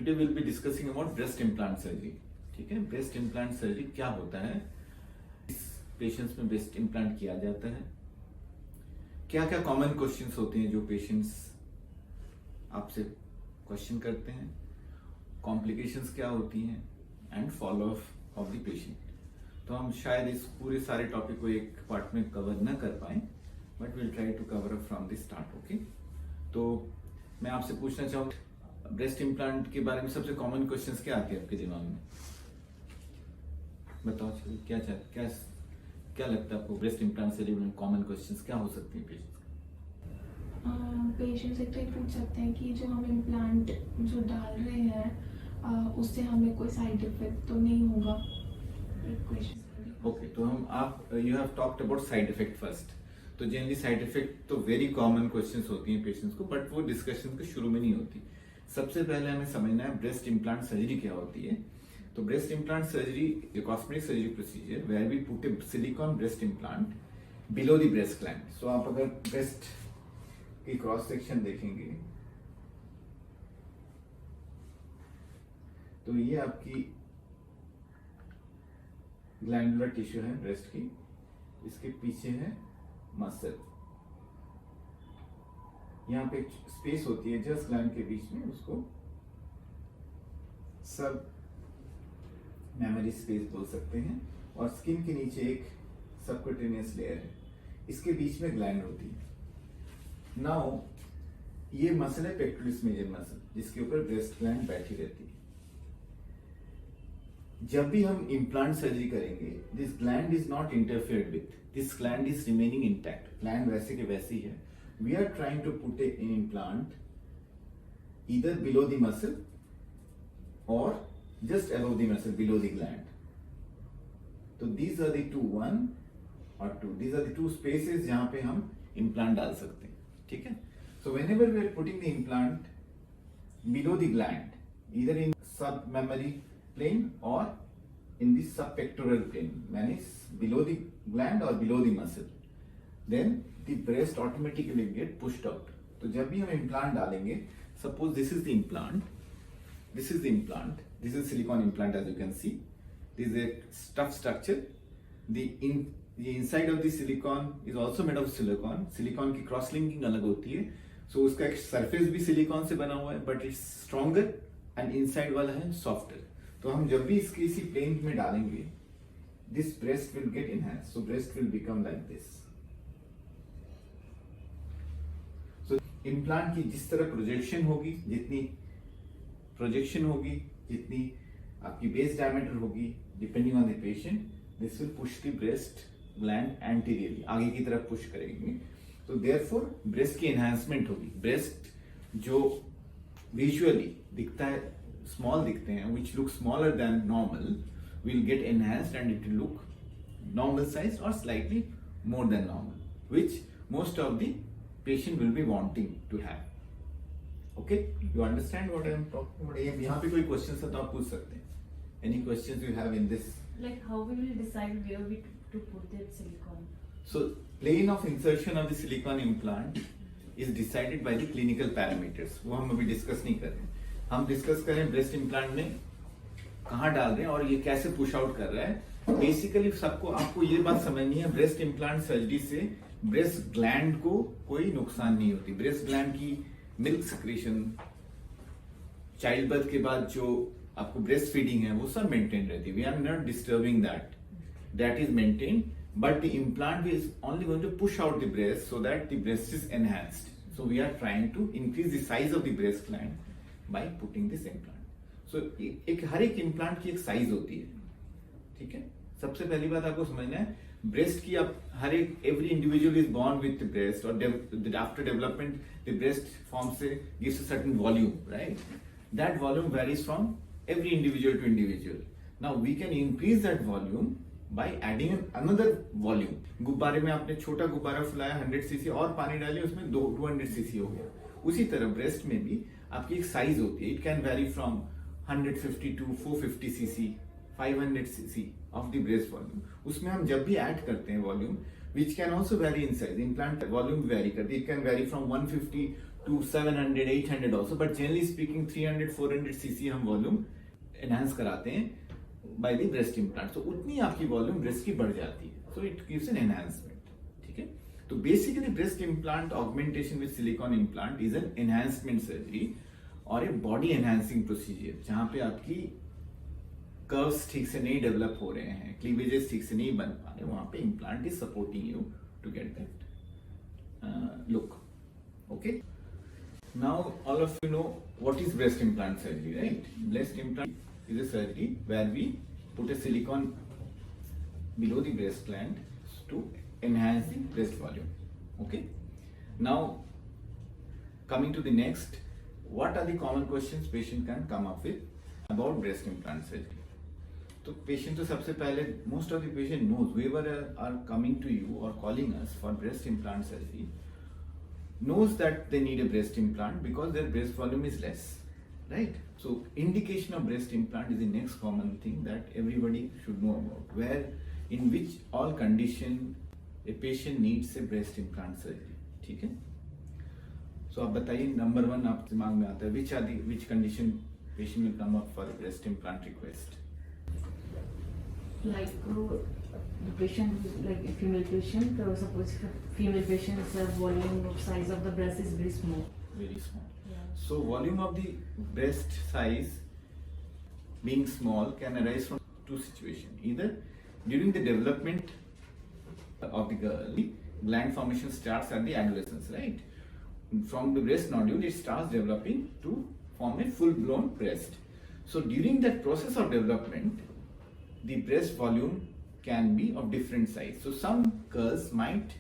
Today will be discussing about breast implant surgery. ठीक है, breast implant surgery क्या होता है, इस पेशेंट्स में ब्रेस्ट इम्प्लांट किया जाता है, क्या क्या कॉमन क्वेश्चंस होते हैं जो पेशेंट्स आपसे क्वेश्चन करते हैं, कॉम्प्लिकेशंस क्या होती हैं and follow up of the patient. तो हम शायद इस पूरे सारे टॉपिक को एक पार्ट में कवर न कर पाए, but will try to cover up from the start. Okay, तो मैं आपसे पूछना चाहूँ ब्रेस्ट इम्प्लांट के बारे में सबसे कॉमन क्वेश्चंस क्या आते हैं आपके दिमाग में? बताओ, चलिए क्या क्या क्या लगता है आपको ब्रेस्ट इम्प्लांट से रिलेटेड कॉमन क्वेश्चंस क्या हो सकते हैं पेशेंट्स? पेशेंट्स एक तो ये पूछ सकते हैं कि जो हम इम्प्लांट जो डाल रहे हैं उससे हमें कोई साइड इफेक्ट तो नहीं होगा, एक क्वेश्चन। ओके, तो हम आप you have talked about side effect first. तो जनरली साइड इफेक्ट तो वेरी कॉमन क्वेश्चंस होती हैं पेशेंट्स को, बट वो डिस्कशन के शुरू में नहीं होती। सबसे पहले हमें समझना है ब्रेस्ट इम्प्लांट सर्जरी क्या होती है। तो breast implant surgery a cosmetic surgery procedure where we put a silicone breast implant below the breast gland. So आप अगर ब्रेस्ट की क्रॉस सेक्शन देखेंगे तो ये आपकी ग्लैंडुलर टिश्यू है ब्रेस्ट की, इसके पीछे है मसल, यहाँ पे स्पेस होती है जस्ट ग्लैंड के बीच में, उसको सब मेमोरी स्पेस बोल सकते हैं। और स्किन के नीचे एक सबक्यूटेनियस लेयर है, इसके बीच में ग्लैंड होती है। नाउ ये मसल है पेक्टोरलिस मेजर मसल, जिसके ऊपर ब्रेस्ट ग्लैंड बैठी रहती है। जब भी हम इम्प्लांट सर्जरी करेंगे, this gland is not interfered with, this gland is remaining intact. Gland वैसे के वैसी है। We are trying to put an implant either below the muscle or just above the muscle, below the gland. So these are the two, one or two. These are the two spaces जहाँ पे हम implant डाल सकते हैं। ठीक है? So whenever we are putting the implant below the gland, either in submammary plane or in the subpectoral plane, means below the gland or below the muscle, then the breast automatically get pushed out. तो जब भी हम implant डालेंगे, suppose this is the implant, this is the implant, this is silicone implant as you can see, this is a tough structure. The inside of the silicone is also made of silicone. silicone की cross linking अलग होती है, so उसका एक surface भी silicon से बना हुआ है, but it's stronger and inside वाला है softer. तो हम जब भी इसके इसी प्लेन में डालेंगे, this breast will get enhanced, so breast will become like this. Implant की जिस तरह प्रोजेक्शन होगी, जितनी प्रोजेक्शन होगी, जितनी आपकी बेस डायमीटर होगी, depending on the patient, this will push the breast gland anteriorly, आगे की तरफ पुश करेंगे। तो देयरफॉर ब्रेस्ट की एनहांसमेंट होगी। ब्रेस्ट जो विजुअली दिखता है, स्मॉल दिखते हैं, which look smaller than normal, will get enhanced and it will look normal size और slightly more than normal, which most of the patient will be wanting to have. Okay, you understand what I am talking about? यहाँ पे कोई questions है तो आप पूछ सकते हैं. Any questions you have in this? Like how will we decide where we to put that silicone? So plane of insertion of the silicone implant is decided by the clinical parameters. वो हम अभी discuss नहीं कर रहे हैं. हम discuss करें breast implant में कहाँ डाल रहे हैं और ये कैसे push out कर रहा है। बेसिकली सबको आपको ये बात समझनी है, ब्रेस्ट इम्प्लांट सर्जरी से ब्रेस्ट ग्लैंड को कोई नुकसान नहीं होती। ब्रेस्ट ग्लैंड की मिल्क सिक्रेशन, चाइल्ड बर्थ के बाद जो आपको ब्रेस्ट फीडिंग है, वो सब मेंटेन रहती है। We are not disturbing that, that is maintain, but the implant is only going to push out the breast so that the breast is enhanced. So we are trying to increase the size of the breast gland by putting this implant. So एक हर एक implant की एक size होती है। ठीक है, सबसे पहली बात आपको समझना है, ब्रेस्ट की आप हर एक every individual is born with breast, और after development the breast form से gives a certain volume, right? That volume varies from every individual to individual. Now we can increase that volume by adding another volume. गुब्बारे में आपने छोटा गुब्बारा फुलाया 100 CC और पानी डाले, उसमें 200 सीसी हो गया. उसी तरह ब्रेस्ट में भी आपकी एक साइज होती है. It can vary from 150 to 450 cc, 500 cc of the breast volume. उसमें हम जब भी ऐड करते हैं volume, which can also vary in size. Implant volume vary करती है. It can vary from 150 to 700, 800 also, but generally speaking 300, 400 cc हम volume enhance कराते हैं बाय द ब्रेस्ट इम्प्लांट. तो उतनी आपकी वॉल्यूम ब्रेस्ट की बढ़ जाती है. So it gives an enhancement. ठीक है. तो basically breast implant augmentation with silicon implant is an enhancement surgery और ए बॉडी एनहांसिंग प्रोसीजर जहां पे आपकी कर्व्स ठीक से नहीं डेवलप हो रहे हैं, क्लीवेजेस ठीक से नहीं बन पा रहे, वहां पे implant is supporting you to get that look. Okay. Now all of you know what is breast implant surgery, right? Breast implant is a surgery where we put a silicone below the breast gland to enhance the breast volume. Okay. Now coming to the next, what are the common questions patient can come up with about breast implant surgery? तो patient तो सबसे पहले most of the patient knows whoever are coming to you or calling us for breast implant surgery knows that they need a breast implant because their breast volume is less, right? So indication of breast implant is the next common thing that everybody should know about, where in which all condition a patient needs a breast implant surgery. ठीक है. So आप बताइए number 1 आप दिमाग में आता है which condition patient will come up for a breast implant request? Like the patient, like a female patient, suppose if a female patient's volume of size of the breast is very small. Very small. Yeah. So volume of the breast size being small can arise from two situations. Either during the development of the girl, the gland formation starts at the adolescence, right? From the breast nodule, it starts developing to form a full-blown breast. So during that process of development, the breast volume can be of different size. So some girls might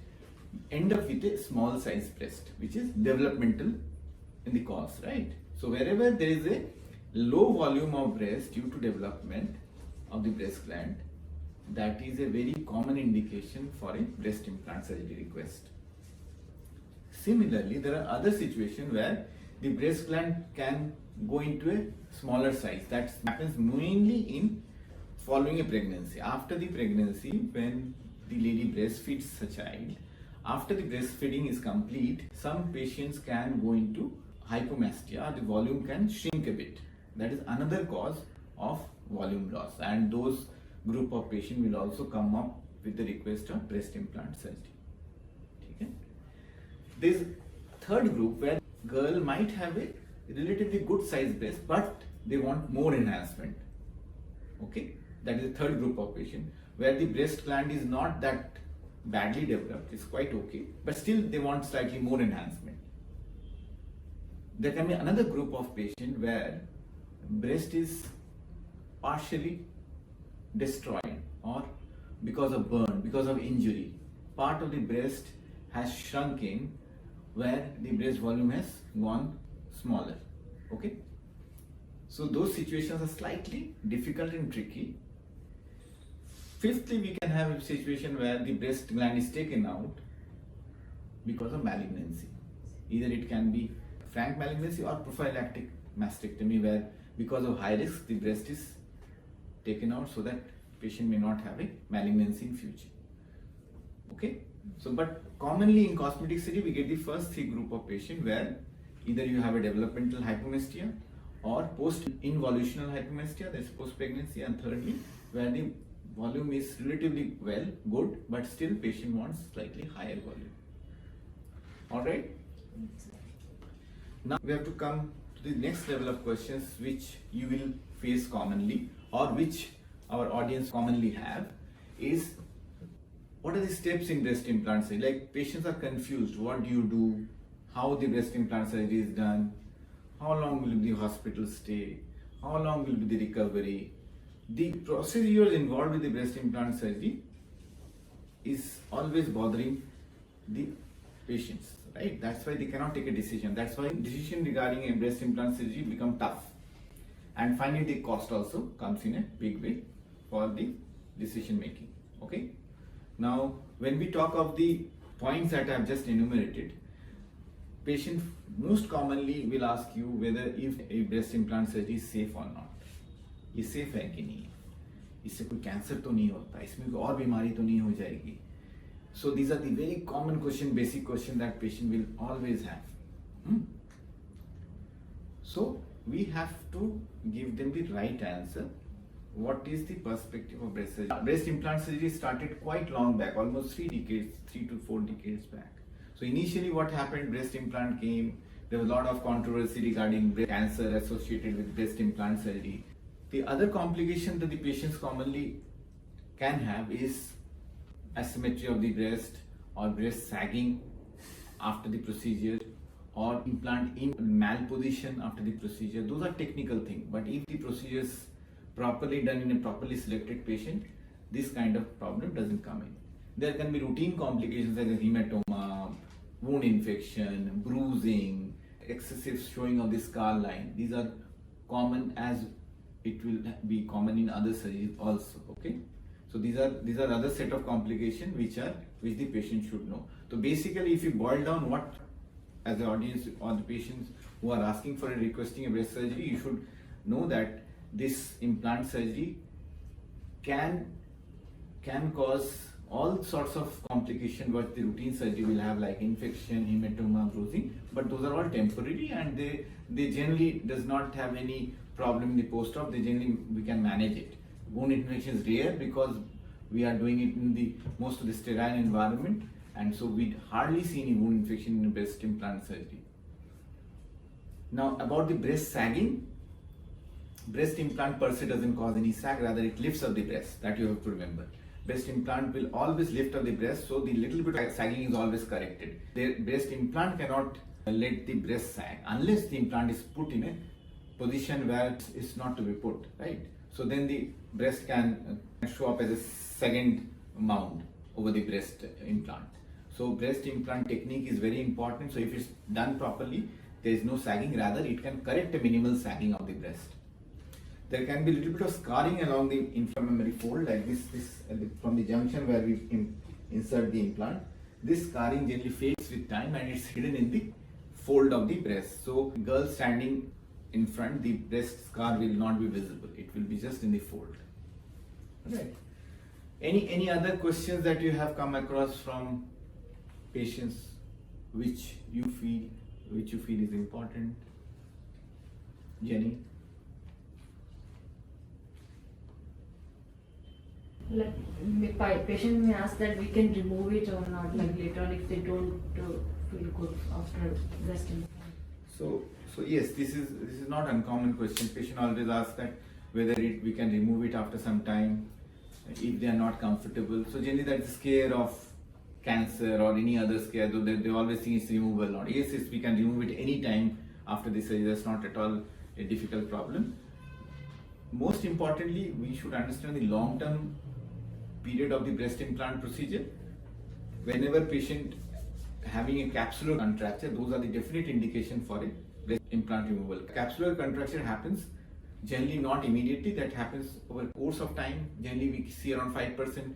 end up with a small size breast, which is developmental in the cause, right? So wherever there is a low volume of breast due to development of the breast gland, that is a very common indication for a breast implant surgery request. Similarly, there are other situations where the breast gland can go into a smaller size. That happens mainly in following a pregnancy. After the pregnancy, when the lady breastfeeds a child, after the breastfeeding is complete, some patients can go into hypomastia. The volume can shrink a bit. That is another cause of volume loss, and those group of patients will also come up with the request of breast implant surgery. Okay? There is third group where girl might have a relatively good size breast, but they want more enhancement. Okay? That is the third group of patient where the breast gland is not that badly developed, it's quite okay, but still they want slightly more enhancement. There can be another group of patient where breast is partially destroyed or because of burn, because of injury, part of the breast has shrunk in where the breast volume has gone smaller. Okay? So those situations are slightly difficult and tricky. Fifthly, we can have a situation where the breast gland is taken out because of malignancy. Either it can be frank malignancy or prophylactic mastectomy, where because of high risk the breast is taken out so that patient may not have a malignancy in future. Okay? So, but commonly in cosmetic surgery we get the first three group of patient where either you have a developmental hypomastia or post-involutional hypomastia, that's post-pregnancy, and thirdly where the volume is relatively well, good, but still patient wants slightly higher volume. Alright? Now we have to come to the next level of questions which you will face commonly or which our audience commonly have is, what are the steps in breast implant surgery? Like patients are confused, what do you do, how the breast implant surgery is done, how long will the hospital stay, how long will be the recovery. The procedures involved with the breast implant surgery is always bothering the patients, right? That's why they cannot take a decision. That's why decision regarding a breast implant surgery become tough. And finally the cost also comes in a big way for the decision making. Okay? Now when we talk of the points that I have just enumerated, patient most commonly will ask you whether if a breast implant surgery is safe or not. ये safe है कि नहीं, इससे कोई cancer तो नहीं होता, इसमें कोई और बीमारी तो नहीं हो जाएगी. So these are the very common question, basic question that patient will always have. So we have to give them the right answer. What is the perspective of breast surgery? Breast implant surgery started quite long back, almost 3 to 4 decades back. So initially what happened, breast implant came, there was a lot of controversy regarding breast cancer associated with breast implant surgery. The other complication that the patients commonly can have is asymmetry of the breast or breast sagging after the procedure or implant in malposition after the procedure. Those are technical things, but if the procedure is properly done in a properly selected patient, this kind of problem doesn't come in. There can be routine complications like hematoma, wound infection, bruising, excessive showing of the scar line. These are common, as it will be common in other surgeries also. Okay, so these are other set of complications which the patient should know. So basically, if you boil down what, as the audience or the patients who are asking for and requesting a breast surgery, you should know that this implant surgery can cause all sorts of complications what the routine surgery will have, like infection, hematoma, bruising, but those are all temporary and they generally does not have any problem in the post-op. We can manage it. Wound infection is rare because we are doing it in the most of the sterile environment, and so we hardly see any wound infection in breast implant surgery. Now about the breast sagging, breast implant per se doesn't cause any sag, rather it lifts up the breast. That you have to remember. Breast implant will always lift up the breast, so the little bit of sagging is always corrected. The breast implant cannot let the breast sag unless the implant is put in a position where it's not to be put, right? So then the breast can show up as a second mound over the breast implant. So breast implant technique is very important. So if it's done properly, there is no sagging, rather it can correct a minimal sagging of the breast. There can be a little bit of scarring along the inframammary fold, like this from the junction where we insert the implant. This scarring generally fades with time and it's hidden in the fold of the breast. So girl standing in front, the breast scar will not be visible. It will be just in the fold. Right. Any other questions that you have come across from patients which you feel is important? Jenny? Like patient may ask that we can remove it or not, like later on if they don't feel good after breast implant. So yes, this is not uncommon question. Patient always asks that whether we can remove it after some time if they are not comfortable. So generally that's a scare of cancer or any other scare, though they always think it's removable or not. Yes, we can remove it any time after the surgery. That's not at all a difficult problem. Most importantly, we should understand the long-term period of the breast implant procedure. Whenever patient having a capsular contracture, those are the definite indication for a breast implant removal. Capsular contracture happens generally not immediately, that happens over the course of time. Generally we see around 5%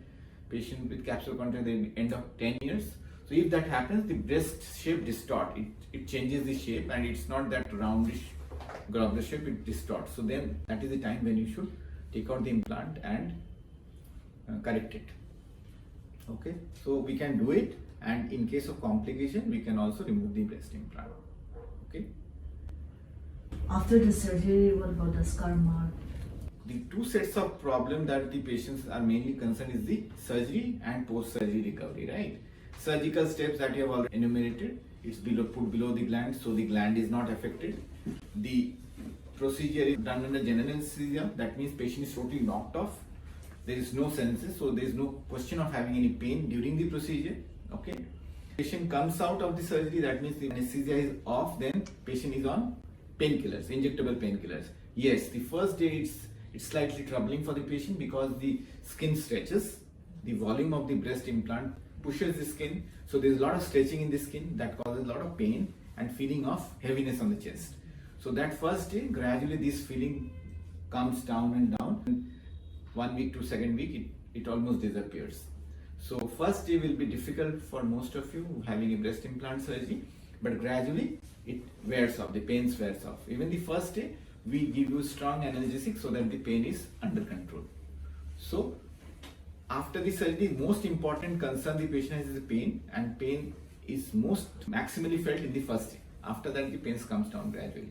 patient with capsular contracture at the end of 10 years. So if that happens, the breast shape distorts. It changes the shape and it's not that roundish globular shape, it distorts. So then that is the time when you should take out the implant and correct it. Okay, so we can do it, and in case of complication we can also remove the breast implant. Okay. After the surgery, what about the scar mark? The two sets of problem that the patients are mainly concerned is the surgery and post-surgery recovery, right? Surgical steps that you have already enumerated, it's put below the gland, so the gland is not affected. The procedure is done under general anesthesia, that means patient is totally knocked off. There is no senses, so there is no question of having any pain during the procedure. Okay. Patient comes out of the surgery, that means the anesthesia is off, then patient is on painkillers, injectable painkillers. Yes, the first day it's slightly troubling for the patient because the skin stretches, the volume of the breast implant pushes the skin, so there's a lot of stretching in the skin that causes a lot of pain and feeling of heaviness on the chest. So that first day, gradually this feeling comes down and down. And 1 week to second week, it almost disappears. So first day will be difficult for most of you having a breast implant surgery, but gradually it wears off, the pain wears off. Even the first day, we give you strong analgesic so that the pain is under control. So after the surgery, most important concern the patient has is the pain, and pain is most maximally felt in the first day. After that, the pain comes down gradually.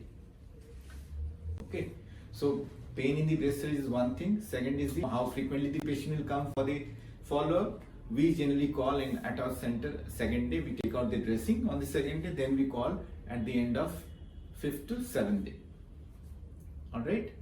Okay, so pain in the breast area is one thing. Second is how frequently the patient will come for the follow-up. We generally call in at our center second day. We take out the dressing on the second day. Then we call at the end of 5th to 7th day. All right.